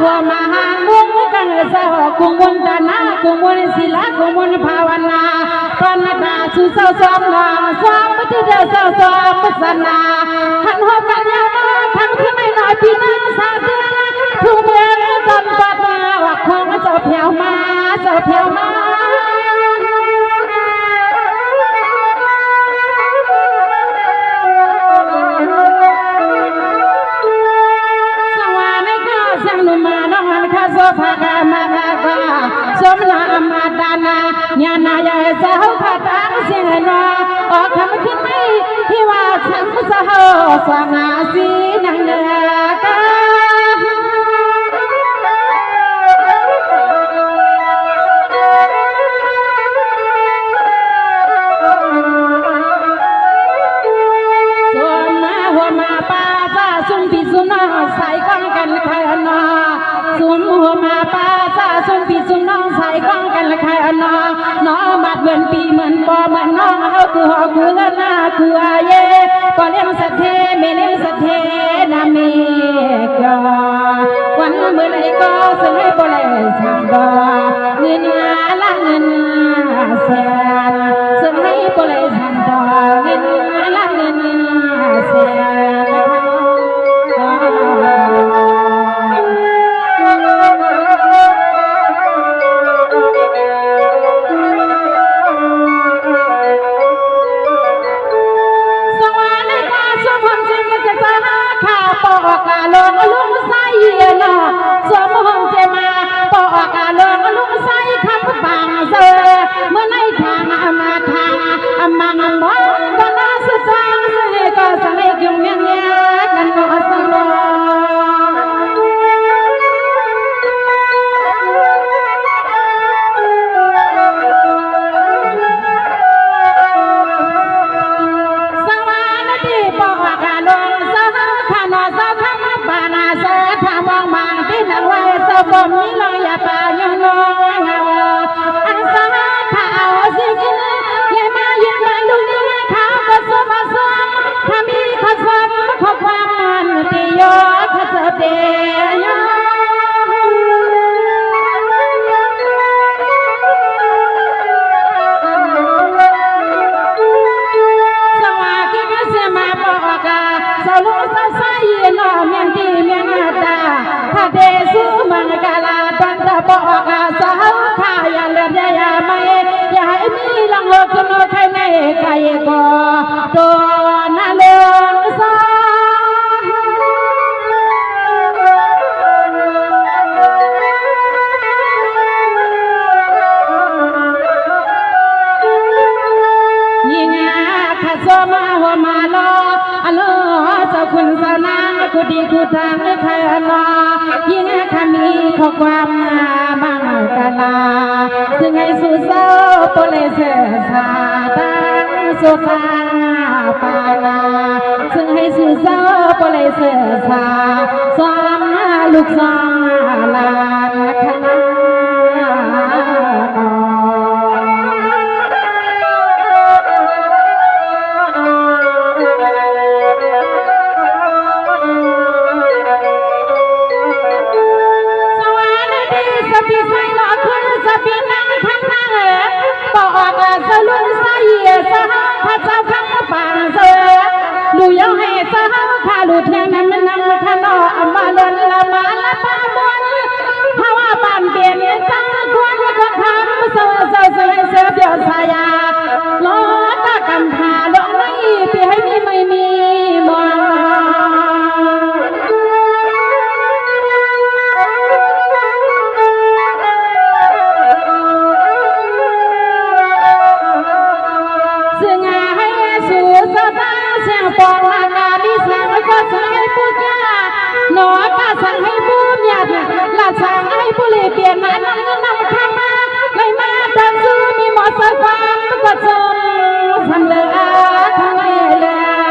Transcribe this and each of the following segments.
หัวมาหามุงกังเสากุมุนตานากุมุนศิลากุมุนภาวนาปนดาสุเสาสมนาสามปฏิเดเสาสมปสนาหันหัวกันยามาทั้งที่ไม่น้อยปีนาสาเดือนทุกเมื่อจนปัดมาว่าคงเจ้าเพียวมาเจ้าเพียวมาภะกะมะภะกะสมลามาดานาญาณายะสะหภะตังสิหนาออกคำขึ้นไม่ที่ว่าฉันสะหสงาสีนังเนกะสมาหัวมาปาซาสุนปิสุนาใส่กังกันขยนาสุนหัวมาปาซาสุนปีสุนน้องใส่กองกันละใครน้องมาเหมือนปีเหมือนปอเหมือนน้องเอาคือหอคือละนาคืออาเย่ก็เลี้ยงสัตเทเมเลี้ยงสัตเทนามีก็วันเมื่อไรก็สลายบ่เลยสังก็เงินละเงินแสนสลายบ่เลยสังก็เงินละเงินแสนลงลุงไส้เนาะสมหงเจมาปอกาลงลุงไส้คำบางเซเมื่อในทางมาทางมังมองก็น่าสุดสังเสก็สังเกยุ่งยังยากกันก็สังโลสังวานดีปอกาลงสะขานอสะปานาเสทามองมาที่นังไว้สะบอมมิลอยาปาโยนงาวอันสะข้าวสิกินเยมาเยมาลุงนี่ข้าวก็สมาสมถ้ามีข้าสมขอความมันติโยข้าเสเตยสวากิกเสมาปอกาสลุสะสายโนเมียนตีเมียนตาข้าเดสุมังกาลาตันตะปอกาสาวข้ายันเดียไม่ยาให้มีลังโลกโนใครในใครก็ตัวน่าเลื่อนสายิ่งข้าสมาหัวมาลออโลเจ้าคุณเจ้านางกูดีกูทางใครนายิ่งข้ามีข้อความบังกาลาถึงไงสุเศร้าปเลเสสาตังสุขาปานาถึงให้สุเศร้าปเลเสสาสวามลูกสาวลานคณะลูยองให้สาวข้าลูเทียนนั้นมันนั่งข้านอมาเล่นละมาละปาบนภาวะปานเปลี่ยนตั้งควรก็ทำเสือเดียวสายาล้อตะกำพาลงในปีให้มีไม่มีมองซึ่งให้สู่สตาเสียงปองลากาดิสังก็สั่งให้พูดยาหนอก็สั่งให้พูดยาละสั่งให้ผู้เลี้ยเปลี่ยนมานั่งข้ามาไม่มาดังซูมีหมอสายฟ้าก็จมทำเลยทำเลย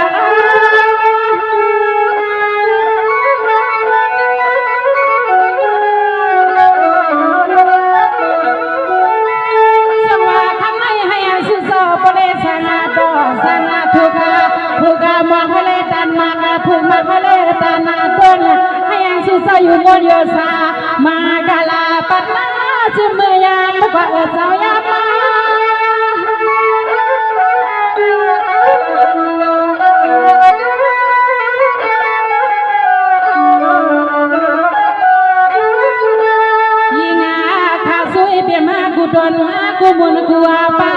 สังวาทำไมให้สุโสปเลสนาโตสนาทุกะมองทะเลตันมากะพุมาทะเลตานาต้นให้ยังสุโส อยู่บนโยสามากาลาปัตนาจิมยามกว่าเจ้ายามายิงาข้าสวยเปียมากูดนกูมุนกูอาปา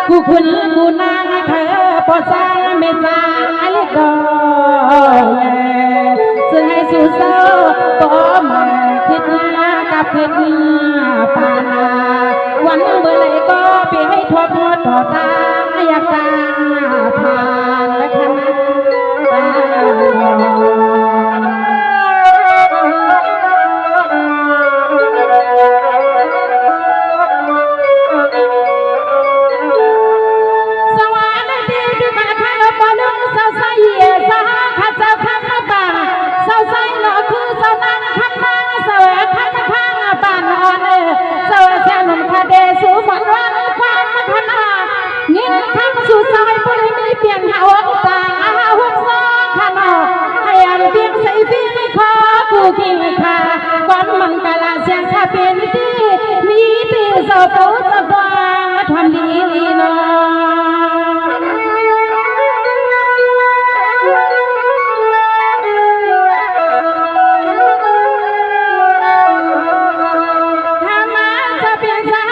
กูคุณกูนางเธอปอสาเมตาลิกอซึ่งให้สู้เศร้าปอมาคิดกับคิดปานาวันเมื่อไรก็เปียให้ทอดทอดต่อตาอยากตาผ่านและคณะทำดีลีนอถ้ามาจะเปลี่ยนสา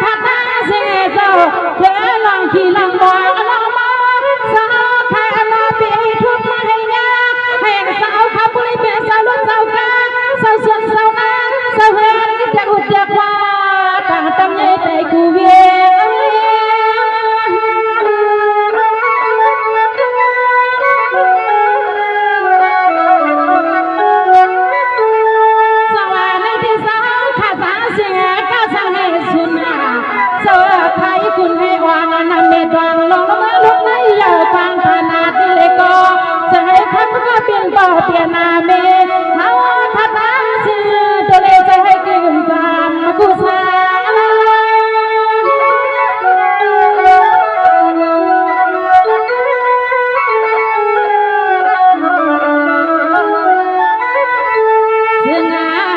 ขาตาเสียเจ้าเธอลองขี่ลองบอกลองมาสาวขามาเปลี่ยนทุกมาให้ยาให้สาวขับบุหรี่เปลี่ยนสาวรถสาวกาสาวสวนสาวนาสาวเฮือนที่จะอุดจะกว่าต่างตำใหญ่ใจกูเวียคุณให้วางน้ำเม็ดวางลงมาลงไหลยาวกวางขนาดนี้เลยก็จะให้คำก็เปลี่ยนเปล่าเปลี่ยนนาเมหาว่าถ้าตาสิตัวเล็กจะให้กินสามกุศลซึ่ง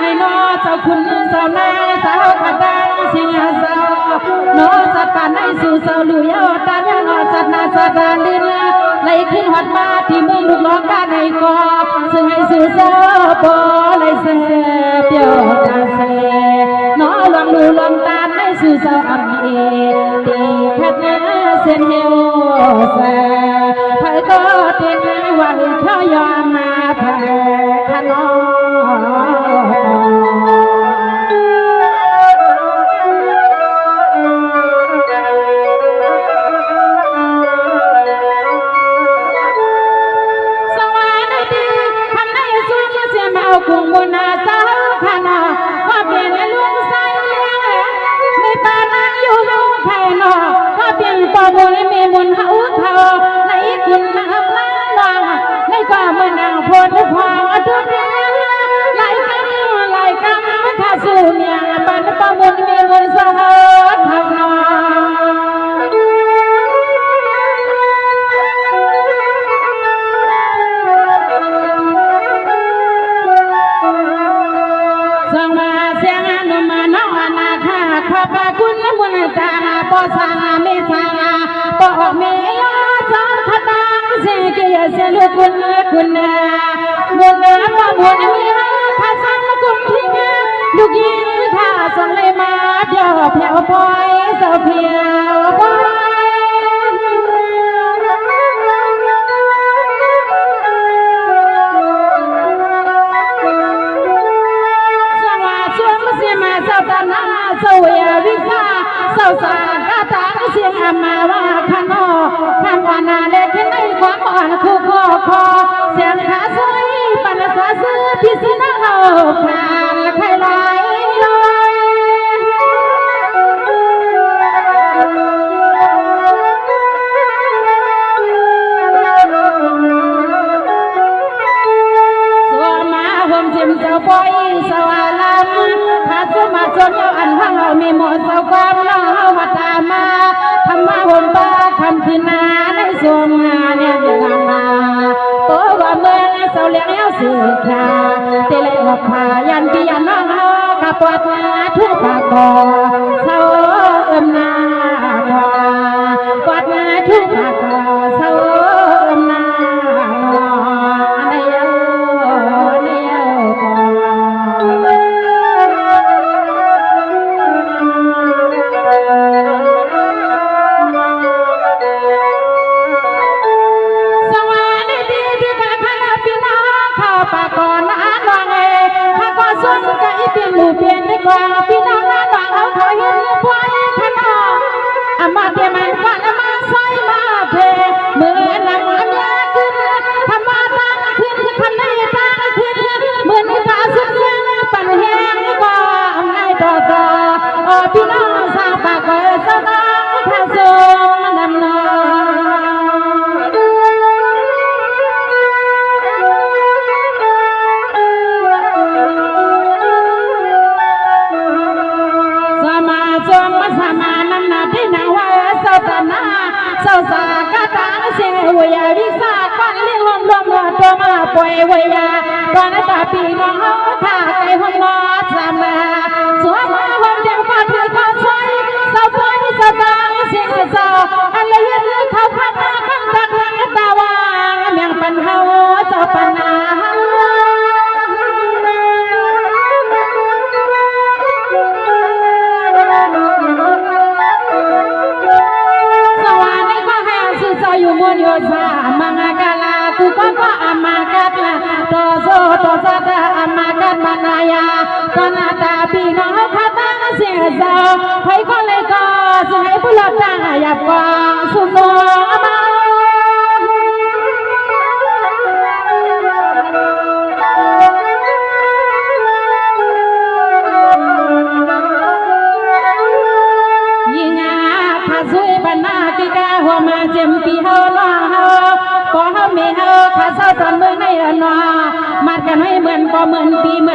ให้นอเจ้าคุณเจ้านายสาวขดังสิงห์สาวนอสัตตาในสู่เสาลุยอตานนอสัตนาสัตตาลินไหลขึ้นหอดมาที่เมืองลูกน้องกาในกอซึ่งให้สู่เสาปอไหลเสียเปียวตาเสนอลวงดูลวงตาในสู่เสาอันเอตีแค่เนื้อเส้นเหี่ยวเสเธอก็เต้นวันเขายอมมาแพ้ขนอกุมนาสาวขนาว่าเปลี่ยนลุงใส่เลี้ยงไม่ปานังอยู่เฮาไข่นอว่าเปลี่ยนปอบุญมีบุญเฮาเขาในคุณน้ำล้างวางในก็เมื่อนางโพธิ์พองทุกเรื่องไหลกำไม่ขาดสูญอย่างปันปอบุญมีบุญสาวเขานอส่งมาเสียงหนุ่มน้องอนาคาขอบคุณมุนตาปอสาเมษาปอเมียสาวขดังเสียเกียเสียลูกคุณบุญปอบุญมีข้าสังกุมทิ้งลูกยิงข้าสังเลยมาเดียวเพียวปอยเสาเพียวปอยสวยวิสาสาวสากาตาเสียงมาว่าขนอคำว่านาเล็กในความอ่อนคู่คอเสียงขาสวยปันสาซื้อที่สุนัขเอาผ่านใครไหลลอยสวมาห่มจิมเจ้าปอยสวาลามขาสมาจนอันว่าเรามีหมดเสาความน้องเอาวัดตามาทำมาห่มป้าคำคืนนาในสวงงานเนี่ยเดือนมาโตว่าเมื่อ งเสาเลี้ยงแล้วสิขาเตลออกพายันปียันน้องเฮากะปวดนาทุกปากกอเสานาปวดนาทุกปากกอเสานาในเย้ในเย้ปากก่อนอาดวางถ้าก็ส่วนไก่เปลี่ยนหมู่เปลี่ยนได้กว่าพี่น้องอาดวางเอาเขาเห็นพวกขนมอามาเดียมันก่อนอามาใส่มาเพเมื่อนำมันยาขึ้นทำมาตั้งขึ้นทำได้ตั้งขึ้นเมื่อนี้ตาสุดเสียงปั่นแห้งก็ง่ายต่อพี่น้องสาวปากก็สบายข้าส่งนำนอเศร้าสากะตาเสียเวียวิสากันเลี้ยงลมตัวมาป่วยเวียตอนตาปีน้องเขาท่าไก่ห้องนอนสามาสวมห้องเดียวกันถือข้าวซอยเศร้าป่วยเศร้าตาเสียเศร้าอะไรเย็นเขาพักมาข้างตาข้างตาวางเมียงปันเฮาเจ้าปันนาอยู่บนโยธามังกาลากูก็อามากัดละโตโซโตซาตาอามากัดมานายาตอนตาปีน้องข้าตั้งเสียเศร้าให้ก็เลยก็จะให้ผู้หลับตาหยับกว่าสุนทรมาหัวมาเจ็มปีเฮาน้องเฮาพอเฮาไม่เฮาข้าเศร้าตอนเมื่อในนอมัดกันให้เหมือนก็เหมือนปีเหมื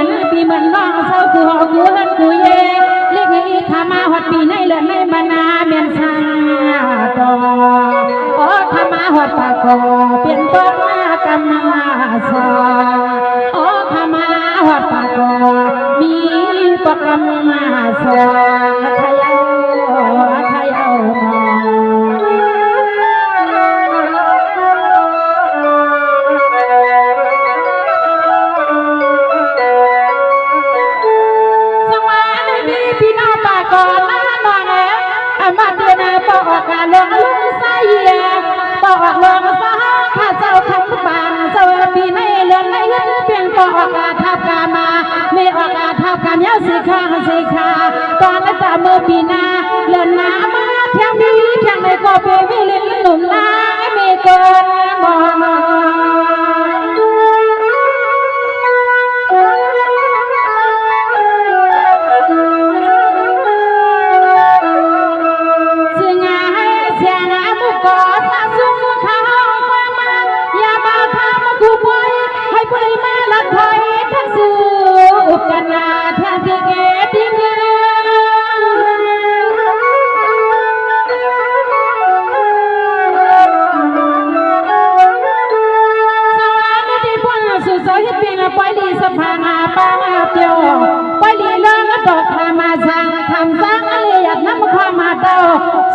อนน้องเศร้าคือหอกูเฮินกูเย่เรียกอีกข้ามาหอดปีในเลือนในบรรณาเมียนสังตอโอ้ข้ามาหอดปากกอเปลี่ยนตัวมากำมาสอโอ้ข้ามาหอดปากกอมีปกำมาสอขยาวมาเดือนปอกการลงลุงสายปอกลงสาข้าเจ้าคำบางเจ้าปีในเรือนในยึดเพียงปอกกาทับกามาไม่ออกาทับกามยาวสีข้างสีขาตอนนั้นตาเมื่อปีนาเรือนน้ำมาเพียงมีเพียงในก็เปวิลินหนุ่มลายไม่เกินบ่กันนาแทนที่เกติเกสุโสหิปินปอยลีสภามาปามาเปียวปอยลีเลิงตกขามาสังคำสังอะไรหยัดน้ำความมาเต้า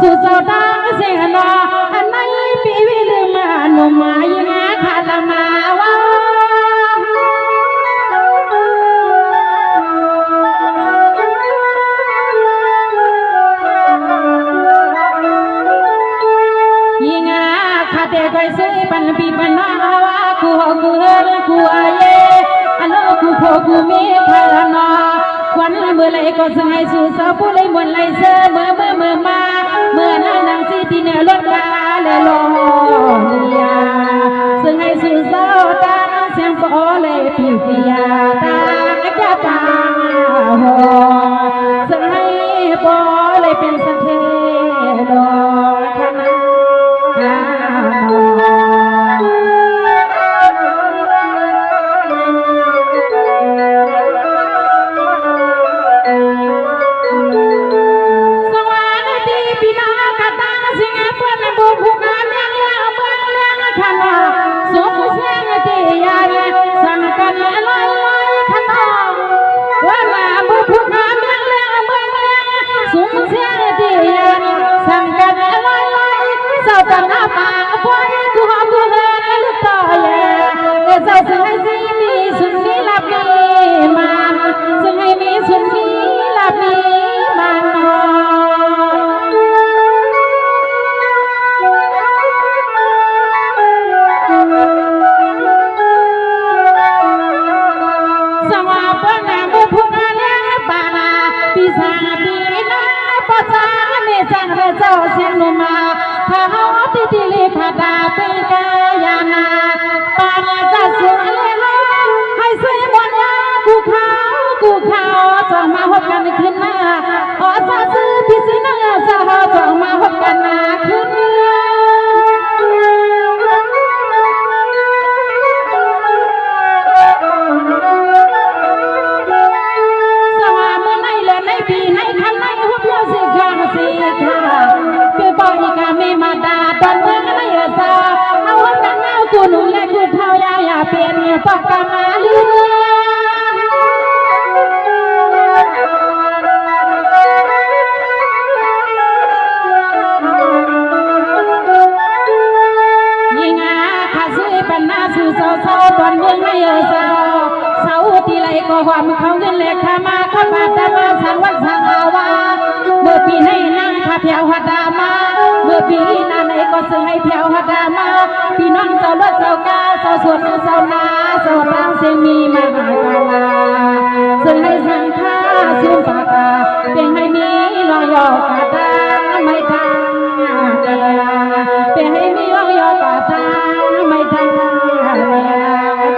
สุโสตาเสียนออันไหนปีวิลืมหนุ่มมายิงขาดมาว่าเด็กไอ้ซื้อปันปีปันนาว่ากูเฮิร์กูอาเย่อันนั้นกูพอกูมีพลังนอวันเมื่อไรก็สงให้สู่สาวผู้เลยมวนไรเสือเมื่อมาเมื่อนั้นนางสีที่เนื้อล้นกาเลโลเลียสงให้สู่สาวตาเสียงโฟเลยปีเปียตาแก่ตาโหสงให้โฟเลยเป็นสักเทโลขนาดย ซึ่งให้สีมีสุนทรีลาบีมันซึ่งให้มีสุนทรีลาบีมันสวัสดิ์นาบุพนาเลี้ยงปานาปีศาจปีนาปะจาเมจังเรเจ้าเสียงนุมาข้าติติลิขดาเปกายานาปานาจะเสียเลให้เสียบนยากูเขาจะมาพบกันขึ้นหน้าขอสาซื้อพิสินาจะจะมาพบกันหน้าขึ้นปีในคันในหัวเพียวสิกาสิกาคือปอยกามีมาดาตอนเมื่อในเอซาเอาหัวกันเอากูหนุ่มและกูเท่ายายาเปลี่ยนปอกกามาลียิงอาข้าซื้อเป็นนาสู่เศร้าตอนเมื่อในเอซาเสาที่ไรก็ความเขาเงินเล็กขามาข้ามาตามาสังวันสังอาวาเมื่อปีในนั่งข้าเพียวหัดามาเมื่อปีหน้าไหนก็ซื้อให้เพียวหัดามาพี่น้องเจ้าเลือดเจ้ากาเจ้าสวนเจ้านาเจ้าตามเสียงมีมาหากาลาซื้อให้สังฆาซุ้มปากาเพียงให้มีลอยกาตาไม่ทางเดียเพียงให้มีลอยกาตาไม่ทางเดีย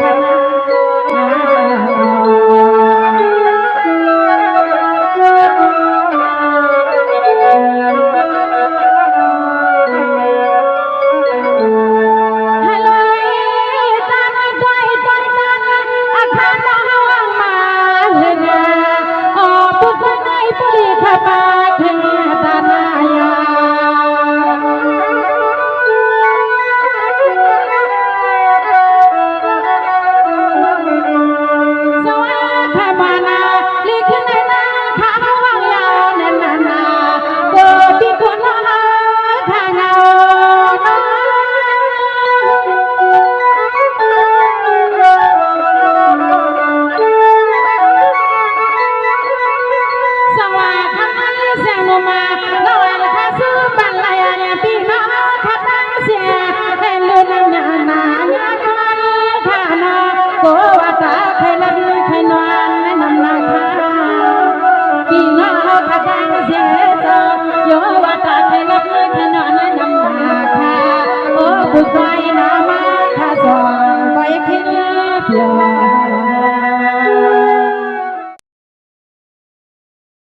บุกไปนามาข้าสอนไปคิดเพียง